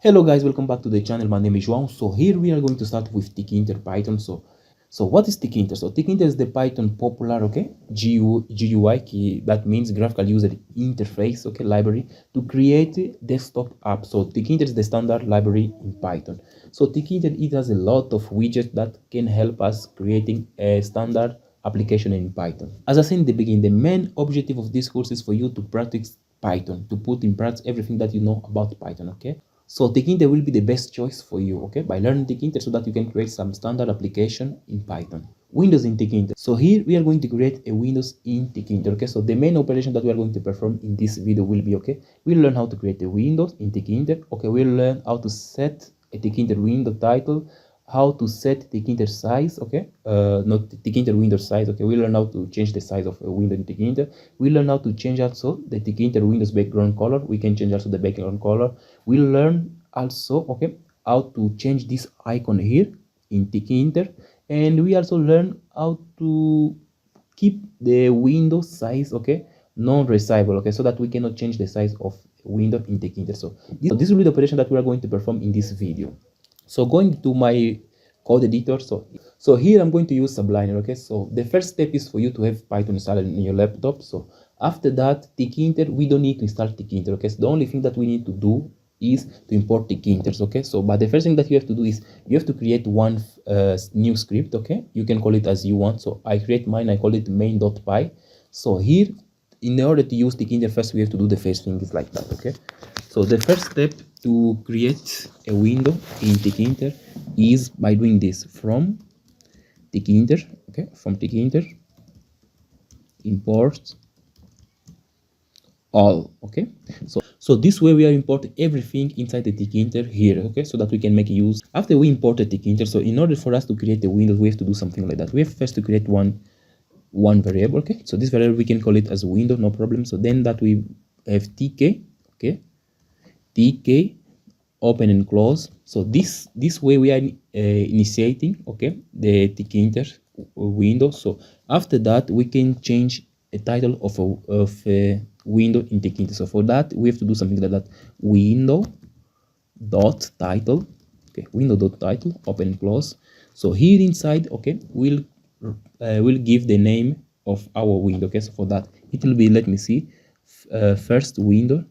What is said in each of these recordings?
Hello guys, welcome back to the channel. My name is João. So here we are going to start with Tkinter Python. So what is Tkinter? So Tkinter is the Python popular, okay, GUI, that means graphical user interface, okay, library to create desktop apps. So Tkinter is the standard library in Python. So Tkinter, it has a lot of widgets that can help us creating a standard application in Python. As I said in the beginning, the main objective of this course is for you to practice Python, to put in practice everything that you know about Python, okay? So Tkinter will be the best choice for you, okay, by learning Tkinter so that you can create some standard application in Python. Windows in Tkinter. So here we are going to create a Windows in Tkinter, okay? So the main operation that we are going to perform in this video will be, okay, we'll learn how to create a Windows in Tkinter, okay, we'll learn how to set a Tkinter window title, how to set Tkinter size, okay, not Tkinter window size, okay, we learn how to change the size of a window in Tkinter. We learn how to change also the Tkinter Windows background color. We can change also the background color. We learn also, okay, how to change this icon here in Tkinter, and we also learn how to keep the window size, okay, non-resizable, okay, so that we cannot change the size of window in Tkinter. So this will be the operation that we are going to perform in this video. So going to my code editor, so here I'm going to use Sublime, okay? So the first step is for you to have Python installed in your laptop. So after that, Tkinter, we don't need to install Tkinter, okay? So the only thing that we need to do is to import Tkinter, okay? So but the first thing that you have to do is you have to create one new script, okay? You can call it as you want. So I create mine, I call it main.py. So here, in order to use Tkinter, first we have to do the first thing is like that, okay? So the first step to create a window in Tkinter is by doing this from Tkinter, okay, from Tkinter import all, okay? So this way we are importing everything inside the Tkinter here, okay, so that we can make use. After we imported Tkinter, so in order for us to create a window, we have to do something like that. We have first to create one variable, okay? So this variable we can call it as window, no problem. So then that we have tk, okay, tk open and close. So this way we are initiating, okay, the Tkinter window. So after that we can change a title of a window in Tkinter. So for that we have to do something like that: window dot title, okay, window dot title open and close. So here inside, okay, we'll give the name of our window, okay? So for that it will be, let me see, first window,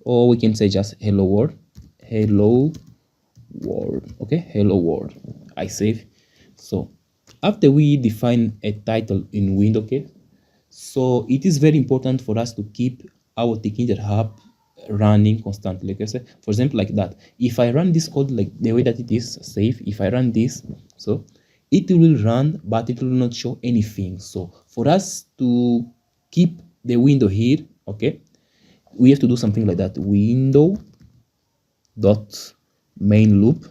or we can say just hello world, okay, hello world. I save. So after we define a title in window, okay, so it is very important for us to keep our Tkinter hub running constantly, okay? So for example, like that, if I run this code like the way that it is safe, if I run this, so it will run, but it will not show anything. So for us to keep the window here, okay, we have to do something like that: window dot main loop,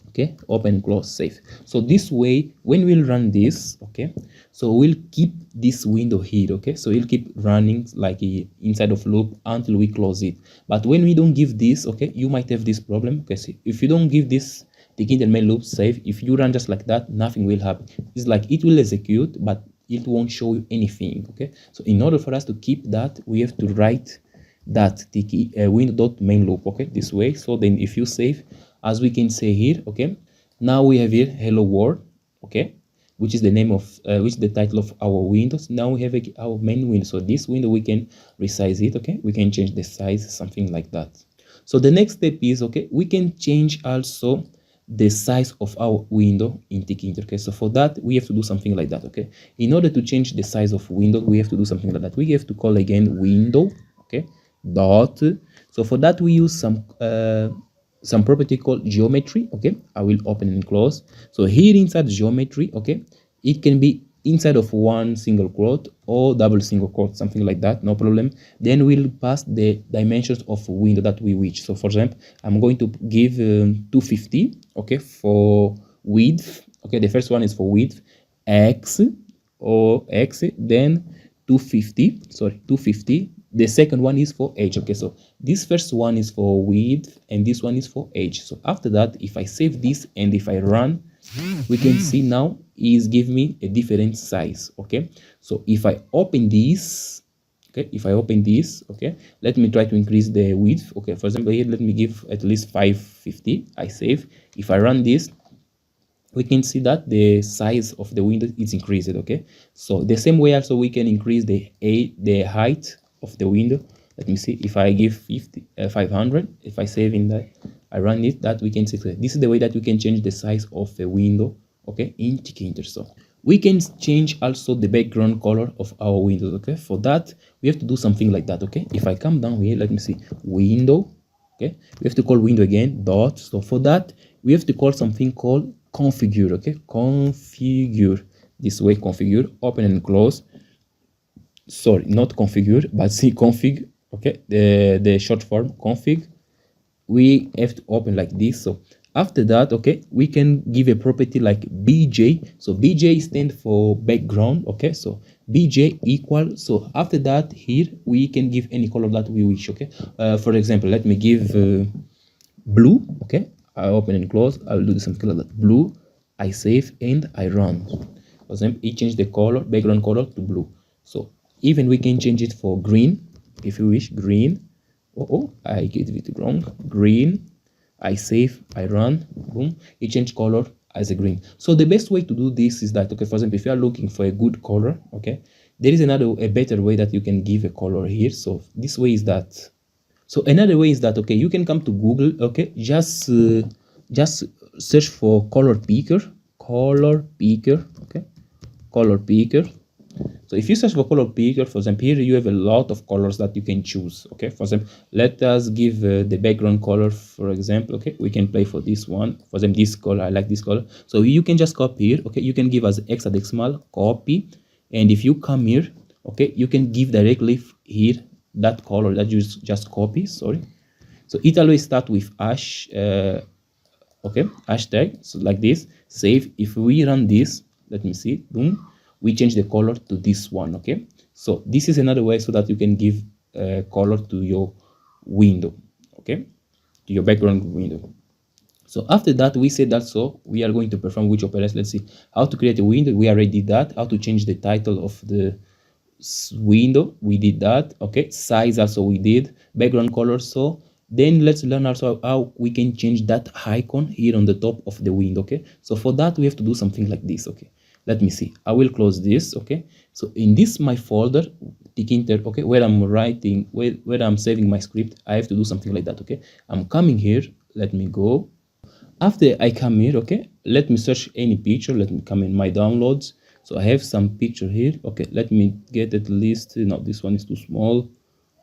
okay, open close save. So this way when we'll run this, okay, so we'll keep this window here, okay, so we'll keep running like inside of loop until we close it. But when we don't give this, okay, you might have this problem, okay? See, if you don't give this Tkinter main loop save, if you run just like that, nothing will happen. It's like it will execute, but it won't show you anything, okay? So in order for us to keep that, we have to write that window.main loop, okay, this way. So then if you save, as we can say here, okay, now we have here hello world, okay, which is the name of which is the title of our windows. Now we have our main window. So this window we can resize it, okay, we can change the size, something like that. So the next step is, okay, we can change also the size of our window in Tkinter, okay? So for that we have to do something like that, okay? In order to change the size of window, we have to do something like that. We have to call again window, okay, dot. So for that we use some property called geometry, okay? I will open and close. So here inside geometry, okay, it can be inside of one single quote or double single quote, something like that, no problem. Then we'll pass the dimensions of window that we wish. So for example, I'm going to give 250, okay, for width, okay, the first one is for width, x, then 250, sorry, 250. The second one is for age, okay? So this first one is for width and this one is for age. So after that, if I save this and if I run, we can see now is give me a different size, okay? So if I open this, Okay, if I open this, okay, let me try to increase the width. Okay, for example here, let me give at least 550. I save. If I run this, we can see that the size of the window is increased. Okay, so the same way also we can increase the height of the window. Let me see. If I give 500, if I save in that, I run it, that we can see. This is the way that we can change the size of a window, okay, in Tkinter. So we can change also the background color of our windows. Okay, for that we have to do something like that. Okay, if I come down here, let me see, window. Okay, we have to call window again, dot. So for that we have to call something called configure. Okay, configure, this way, configure, open and close. Sorry, not configure, but see, config. Okay, the short form, config. We have to open like this. So after that, okay, we can give a property like bj. So bj stands for background. Okay, so bj equal. So after that, here we can give any color that we wish. Okay, for example, let me give blue. Okay, I open and close. I'll do something like that, blue. I save and I run. For example, it changed the color, background color to blue. So even we can change it for green if you wish, green. Oh, I get it wrong, green. I save, I run, boom, it changed color as a green. So the best way to do this is that, okay, for example, if you are looking for a good color, okay, there is a better way that you can give a color here. So this way is that, so another way is that, okay, you can come to Google, okay, just search for color picker, okay, color picker. So if you search for color picker, for example, here you have a lot of colors that you can choose. Okay, for example, let us give the background color, for example. Okay, we can play for this one. For example, this color, I like this color. So you can just copy here. Okay, you can give as hexadecimal, copy, and if you come here, okay, you can give directly here that color that you just copy. Sorry, so it always start with hash. Okay, hashtag. So like this, save. If we run this, let me see, boom, we change the color to this one. Okay, so this is another way so that you can give color to your window, okay, to your background window. So after that, we said that, so we are going to perform which operation. Let's see how to create a window. We already did that. How to change the title of the window, we did that. Okay, size also we did, background color. So then let's learn also how we can change that icon here on the top of the window. Okay, so for that we have to do something like this. Okay, let me see, I will close this. Okay, so in this my folder Tkinter, okay, where I'm writing, where I'm saving my script, I have to do something like that. Okay, I'm coming here, let me go. After I come here, okay, let me search any picture. Let me come in my downloads. So I have some picture here. Okay, let me get at least, no, this one is too small.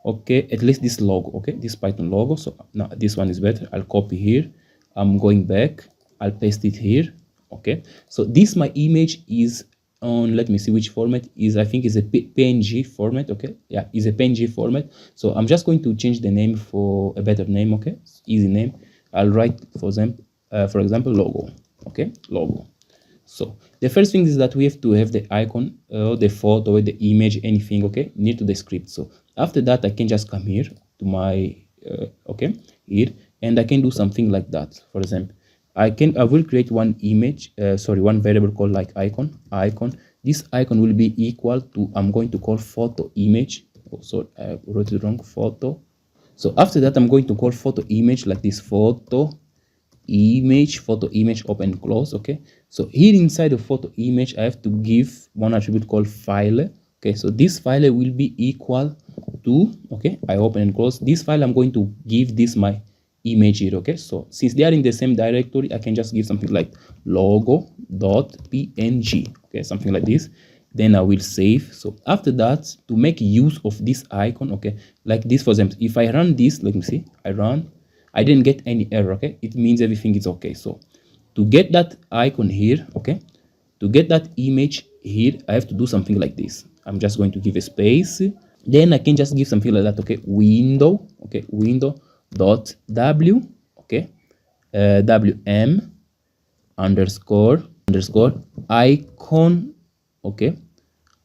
Okay, at least this logo, okay, this Python logo. So now this one is better. I'll copy here. I'm going back. I'll paste it here. Okay, so this my image is on, let me see which format is, I think is a PNG format. Okay, yeah, is a PNG format. So I'm just going to change the name for a better name. Okay, easy name. I'll write for example logo. Okay, logo. So the first thing is that we have to have the icon, the photo, the image, anything, okay, near to the script. So after that, I can just come here to my okay, here, and I can do something like that. For example, I will create one image, one variable called like icon. This icon will be equal to, I'm going to call photo image. Oh, sorry, I wrote it wrong, photo. So after that, I'm going to call photo image like this, photo image, open, close. Okay, so here inside the photo image, I have to give one attribute called file. Okay, so this file will be equal to, okay, I open and close this file. I'm going to give this my image here. Okay, so since they are in the same directory, I can just give something like logo.png. Okay, something like this. Then I will save. So after that, to make use of this icon, okay, like this, for example, if I run this, let me see, I didn't get any error. Okay, it means everything is okay. So to get that icon here, okay, to get that image here, I have to do something like this. I'm just going to give a space. Then I can just give something like that. Okay, window. Okay, window.w. Okay, wm underscore icon. Okay,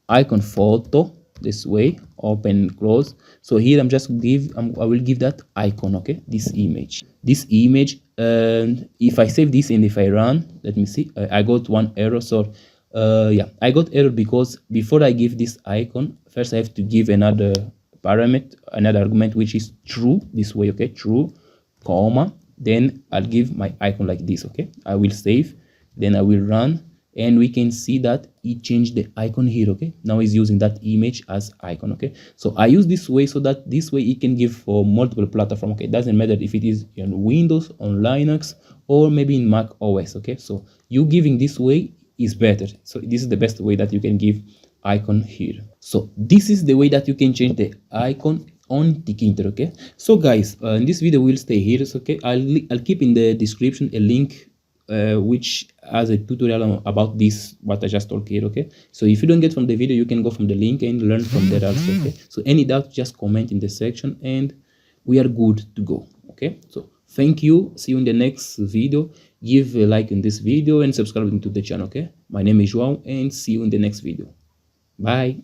icon photo, this way, open, close. So here I'm just I will give that icon. Okay, this image, and if I save this and if I run, let me see, I got one error. So yeah, I got error because before I give this icon, first I have to give another parameter, another argument, which is true this way, okay, true, comma, then I'll give my icon like this, okay. I will save, then I will run, and we can see that it changed the icon here, okay. Now it's using that image as icon, okay. So I use this way so that this way it can give for multiple platforms, okay. It doesn't matter if it is on Windows, on Linux, or maybe in Mac OS, okay. So you giving this way is better. So this is the best way that you can give icon here. So this is the way that you can change the icon on Tkinter, okay. So guys, in this video we'll stay here, so, okay. I'll keep in the description a link which has a tutorial about this, what I just told here, okay. So if you don't get from the video, you can go from the link and learn from there also, okay. So any doubt, just comment in the section and we are good to go, okay. So thank you, see you in the next video. Give a like in this video and subscribe to the channel, okay. My name is João and see you in the next video. Bye.